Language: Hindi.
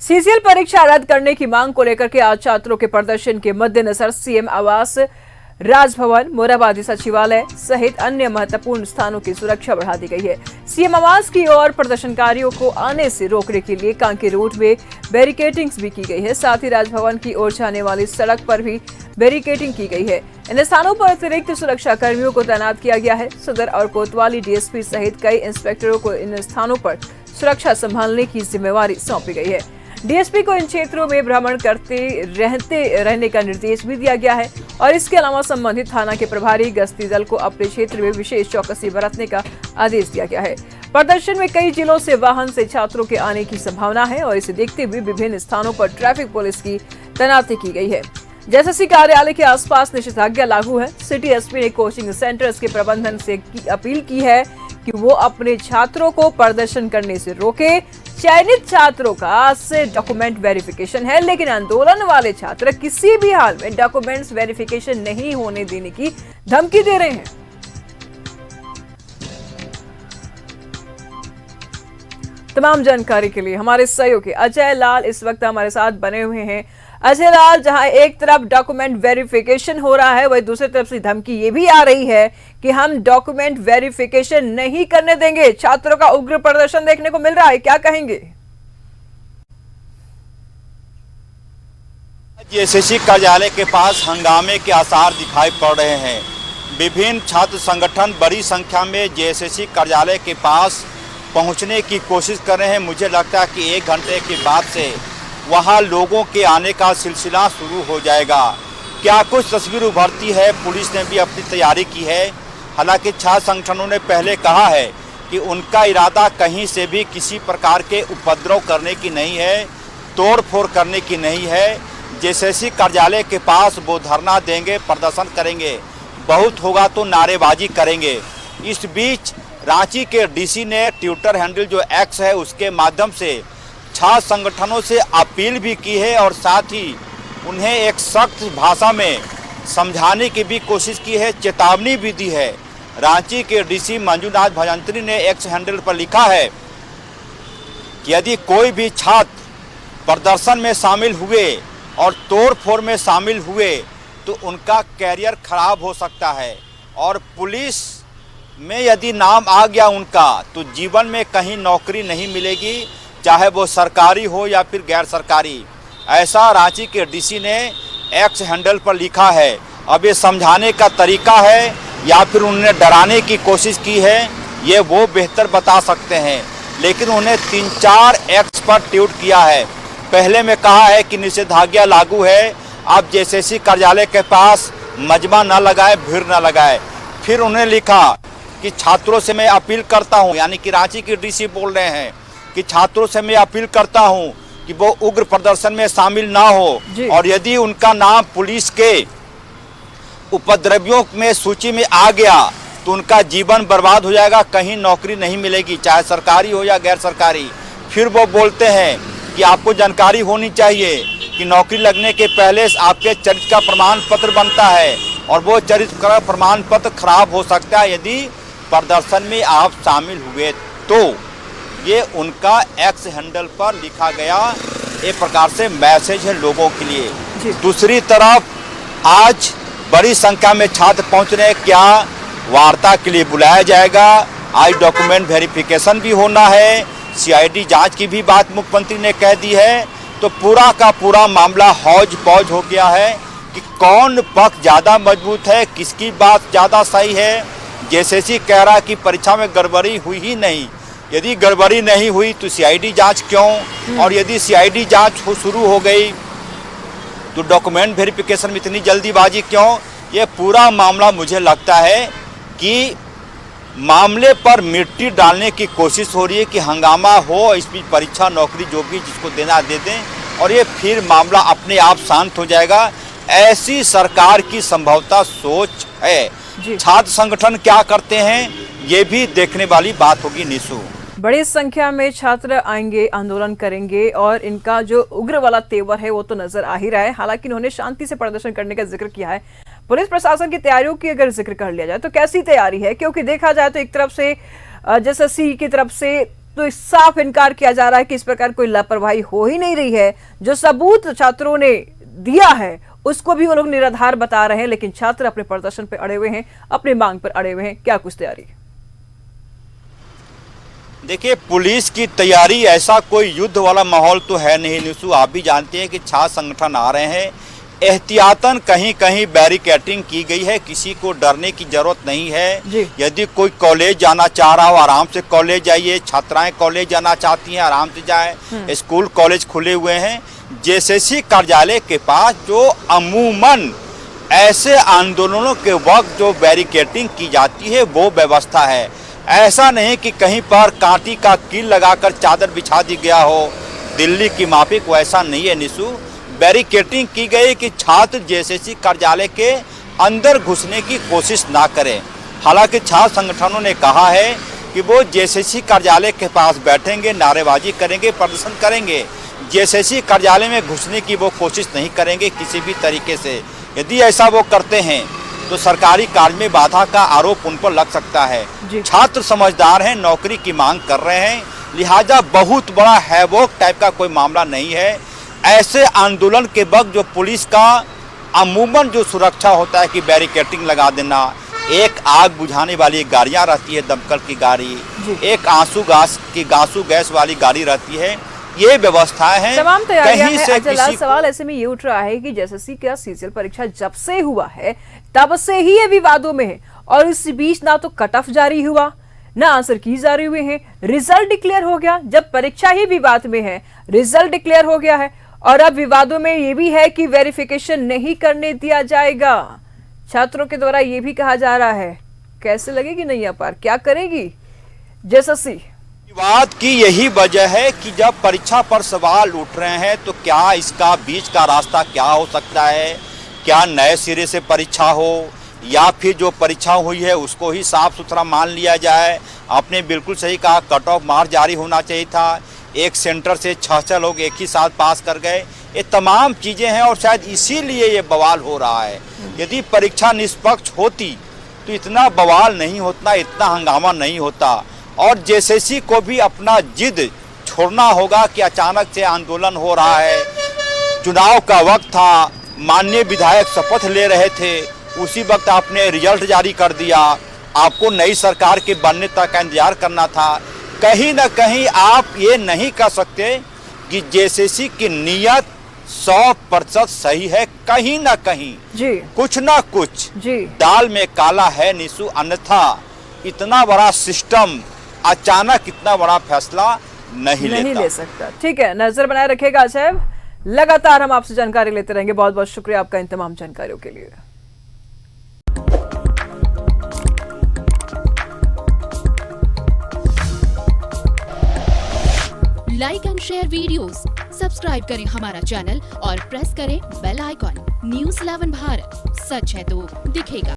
सीसीएल परीक्षा रद्द करने की मांग को लेकर के आज छात्रों के प्रदर्शन के मद्देनजर सीएम आवास, राजभवन, मोराबादी सचिवालय सहित अन्य महत्वपूर्ण स्थानों की सुरक्षा बढ़ा दी गई है। सीएम आवास की ओर प्रदर्शनकारियों को आने से रोकने के लिए कांके रोड में बैरिकेडिंग भी की गई है। साथ ही राजभवन की ओर जाने वाली सड़क पर भी बैरिकेडिंग की गई है। इन स्थानों पर अतिरिक्त सुरक्षा कर्मियों को तैनात किया गया है। सदर और कोतवाली डीएसपी सहित कई इंस्पेक्टरों को इन स्थानों पर सुरक्षा संभालने की जिम्मेवारी सौंपी गई है। डीएसपी को इन क्षेत्रों में भ्रमण करते रहने का निर्देश भी दिया गया है और इसके अलावा संबंधित थाना के प्रभारी गश्ती दल को अपने क्षेत्र में विशेष चौकसी बरतने का आदेश दिया गया है। प्रदर्शन में कई जिलों से वाहन से छात्रों के आने की संभावना है और इसे देखते हुए विभिन्न स्थानों पर ट्रैफिक पुलिस की तैनाती की गई है। जेएसएससी कार्यालय के आसपास निषेधाज्ञा लागू है। सिटी एसपी ने कोचिंग सेंटर्स के प्रबंधन से अपील की है कि वो अपने छात्रों को प्रदर्शन करने से रोके। चयनित छात्रों का से डॉक्यूमेंट वेरिफिकेशन है, लेकिन आंदोलन वाले छात्र किसी भी हाल में डॉक्यूमेंट्स वेरिफिकेशन नहीं होने देने की धमकी दे रहे हैं। तमाम जानकारी के लिए हमारे सहयोगी अजय लाल इस वक्त हमारे साथ बने हुए हैं। अजय लाल, जहां एक तरफ डॉक्यूमेंट वेरिफिकेशन हो रहा है, वही दूसरी तरफ से धमकी ये भी आ रही है कि हम डॉक्यूमेंट वेरिफिकेशन नहीं करने देंगे। छात्रों का उग्र प्रदर्शन देखने को मिल रहा है, क्या कहेंगे? जेएसएससी कार्यालय के पास हंगामे के आसार दिखाई पड़ रहे हैं। विभिन्न छात्र संगठन बड़ी संख्या में जेएसएससी कार्यालय के पास पहुंचने की कोशिश कर रहे हैं। मुझे लगता है कि 1 घंटे के बाद से वहां लोगों के आने का सिलसिला शुरू हो जाएगा। क्या कुछ तस्वीर उभरती है? पुलिस ने भी अपनी तैयारी की है। हालांकि छात्र संगठनों ने पहले कहा है कि उनका इरादा कहीं से भी किसी प्रकार के उपद्रव करने की नहीं है, तोड़ फोड़ करने की नहीं है। जेएसएससी कार्यालय के पास वो धरना देंगे, प्रदर्शन करेंगे, बहुत होगा तो नारेबाजी करेंगे। इस बीच रांची के डीसी ने ट्विटर हैंडल जो एक्स है उसके माध्यम से छात्र संगठनों से अपील भी की है और साथ ही उन्हें एक सख्त भाषा में समझाने की भी कोशिश की है, चेतावनी भी दी है। रांची के डीसी मंजुनाथ भजंत्री ने एक्स हैंडल पर लिखा है कि यदि कोई भी छात्र प्रदर्शन में शामिल हुए और तोड़ फोड़ में शामिल हुए तो उनका कैरियर खराब हो सकता है और पुलिस में यदि नाम आ गया उनका तो जीवन में कहीं नौकरी नहीं मिलेगी, चाहे वो सरकारी हो या फिर गैर सरकारी। ऐसा रांची के डीसी ने एक्स हैंडल पर लिखा है। अब ये समझाने का तरीका है या फिर उन्होंने डराने की कोशिश की है, ये वो बेहतर बता सकते हैं। लेकिन उन्हें 3-4 एक्स पर ट्वीट किया है। पहले में कहा है कि निषेधाज्ञा लागू है, आप जेएसएससी कार्यालय के पास मजमा न लगाए, भीड़ न लगाए। फिर उन्हें लिखा कि छात्रों से मैं अपील करता हूं, यानी कि रांची के डीसी बोल रहे हैं कि छात्रों से मैं अपील करता हूं कि वो उग्र प्रदर्शन में शामिल ना हो और यदि उनका नाम पुलिस के उपद्रवियों में सूची में आ गया तो उनका जीवन बर्बाद हो जाएगा, कहीं नौकरी नहीं मिलेगी, चाहे सरकारी हो या गैर सरकारी। फिर वो बोलते हैं कि आपको जानकारी होनी चाहिए कि नौकरी लगने के पहले आपके चरित्र का प्रमाण पत्र बनता है और वो चरित्र का प्रमाण पत्र खराब हो सकता है यदि प्रदर्शन में आप शामिल हुए तो। ये उनका एक्स हैंडल पर लिखा गया एक प्रकार से मैसेज है लोगों के लिए। दूसरी तरफ आज बड़ी संख्या में छात्र पहुंच रहे हैं। क्या वार्ता के लिए बुलाया जाएगा? आज डॉक्यूमेंट वेरिफिकेशन भी होना है, सीआईडी जांच की भी बात मुख्यमंत्री ने कह दी है। तो पूरा का पूरा मामला हौज पौज हो गया है कि कौन पक्ष ज़्यादा मजबूत है, किसकी बात ज़्यादा सही है। जेएसएससी कह रहा कि परीक्षा में गड़बड़ी हुई ही नहीं। यदि गड़बड़ी नहीं हुई तो सीआईडी जांच क्यों, और यदि सीआईडी जांच शुरू हो गई तो डॉक्यूमेंट वेरिफिकेशन में इतनी जल्दीबाजी क्यों? ये पूरा मामला मुझे लगता है कि मामले पर मिट्टी डालने की कोशिश हो रही है कि हंगामा हो, इस बीच परीक्षा नौकरी जो भी जिसको देना दे दें और ये फिर मामला अपने आप शांत हो जाएगा। ऐसी सरकार की संभवतः सोच है। छात्र संगठन क्या करते हैं ये भी देखने वाली बात होगी। निशु, बड़ी संख्या में छात्र आएंगे, आंदोलन करेंगे और इनका जो उग्र वाला तेवर है वो तो नजर आ ही रहा है। हालांकि इन्होंने शांति से प्रदर्शन करने का जिक्र किया है। पुलिस प्रशासन की तैयारियों की अगर जिक्र कर लिया जाए तो कैसी तैयारी है? क्योंकि देखा जाए तो एक तरफ से जेएसएससी की तरफ से तो साफ इनकार किया जा रहा है कि इस प्रकार कोई लापरवाही हो ही नहीं रही है। जो सबूत छात्रों ने दिया है उसको भी वो लोग निराधार बता रहे हैं, लेकिन छात्र अपने प्रदर्शन पर अड़े हुए हैं, अपनी मांग पर अड़े हुए हैं। क्या कुछ तैयारी? देखिए, पुलिस की तैयारी ऐसा कोई युद्ध वाला माहौल तो है नहीं निशु। आप भी जानते हैं कि छात्र संगठन आ रहे हैं, एहतियातन कहीं कहीं बैरिकेडिंग की गई है, किसी को डरने की जरूरत नहीं है। यदि कोई कॉलेज जाना चाह रहा हो आराम से कॉलेज जाइए, छात्राएं कॉलेज जाना चाहती हैं आराम से जाएं, स्कूल कॉलेज खुले हुए हैं। जेएसएससी कार्यालय के पास जो अमूमन ऐसे आंदोलनों के वक्त जो बैरिकेडिंग की जाती है वो व्यवस्था है। ऐसा नहीं कि कहीं पर कांटी का कील लगाकर चादर बिछा दी गया हो, दिल्ली की माफिक वैसा नहीं है निशु। बैरिकेडिंग की गई कि छात्र जेएसएससी कार्यालय के अंदर घुसने की कोशिश ना करें। हालांकि छात्र संगठनों ने कहा है कि वो जेएसएससी कार्यालय के पास बैठेंगे, नारेबाजी करेंगे, प्रदर्शन करेंगे, जेएसएससी कार्यालय में घुसने की वो कोशिश नहीं करेंगे किसी भी तरीके से। यदि ऐसा वो करते हैं तो सरकारी कार्य में बाधा का आरोप उन पर लग सकता है। छात्र समझदार हैं, नौकरी की मांग कर रहे हैं, लिहाजा बहुत बड़ा हैवोक टाइप का कोई मामला नहीं है। ऐसे आंदोलन के वक्त जो पुलिस का अमूमन जो सुरक्षा होता है कि बैरिकेडिंग लगा देना, एक आग बुझाने वाली गाड़ियां रहती है, दमकल की गाड़ी, एक आंसू गैस वाली गाड़ी रहती है, ये व्यवस्थाएं हैं। तमाम तैयारियां हैं। अजलाल, सवाल ऐसे में ये उठ रहा है कि जेएसएससी का सीजीएल परीक्षा जब से हुआ है तब से ही ये विवादों में है, और इस बीच ना तो कट ऑफ जारी हुआ, ना आंसर की जारी हुए हैं, रिजल्ट डिक्लेयर हो गया। जब परीक्षा ही विवाद में है, रिजल्ट डिक्लेयर हो गया है, और अब विवादों में ये भी है कि वेरिफिकेशन नहीं करने दिया जाएगा। छात्रों के द्वारा ये भी कहा जा रहा है। कैसे लगेगी नैया पार, क्या करेगी जेएसएससी? विवाद की यही वजह है कि जब परीक्षा पर सवाल उठ रहे हैं तो क्या इसका बीच का रास्ता क्या हो सकता है? क्या नए सिरे से परीक्षा हो, या फिर जो परीक्षा हुई है उसको ही साफ सुथरा मान लिया जाए? आपने बिल्कुल सही कहा, कट ऑफ मार्क्स जारी होना चाहिए था। एक सेंटर से 6 लोग एक ही साथ पास कर गए। ये तमाम चीज़ें हैं और शायद इसीलिए ये बवाल हो रहा है। यदि परीक्षा निष्पक्ष होती तो इतना बवाल नहीं होता, इतना हंगामा नहीं होता। और जेएसएससी को भी अपना जिद छोड़ना होगा कि अचानक से आंदोलन हो रहा है। चुनाव का वक्त था, माननीय विधायक शपथ ले रहे थे, उसी वक्त आपने रिजल्ट जारी कर दिया। आपको नई सरकार के बनने तक का इंतजार करना था। कहीं ना कहीं आप ये नहीं कह सकते कि जेएसएससी की नीयत 100% सही है। कहीं ना कहीं कुछ ना कुछ दाल में काला है निशु, अन्यथा इतना बड़ा सिस्टम अचानक इतना बड़ा फैसला नहीं ले सकता। ठीक है, नजर बनाए रखेगा अजय, लगातार हम आपसे जानकारी लेते रहेंगे। बहुत बहुत शुक्रिया आपका इन तमाम जानकारियों के लिए। Like and share videos, subscribe करें हमारा चैनल और प्रेस करें बेल आइकॉन। न्यूज़ 11 भारत, सच है तो दिखेगा।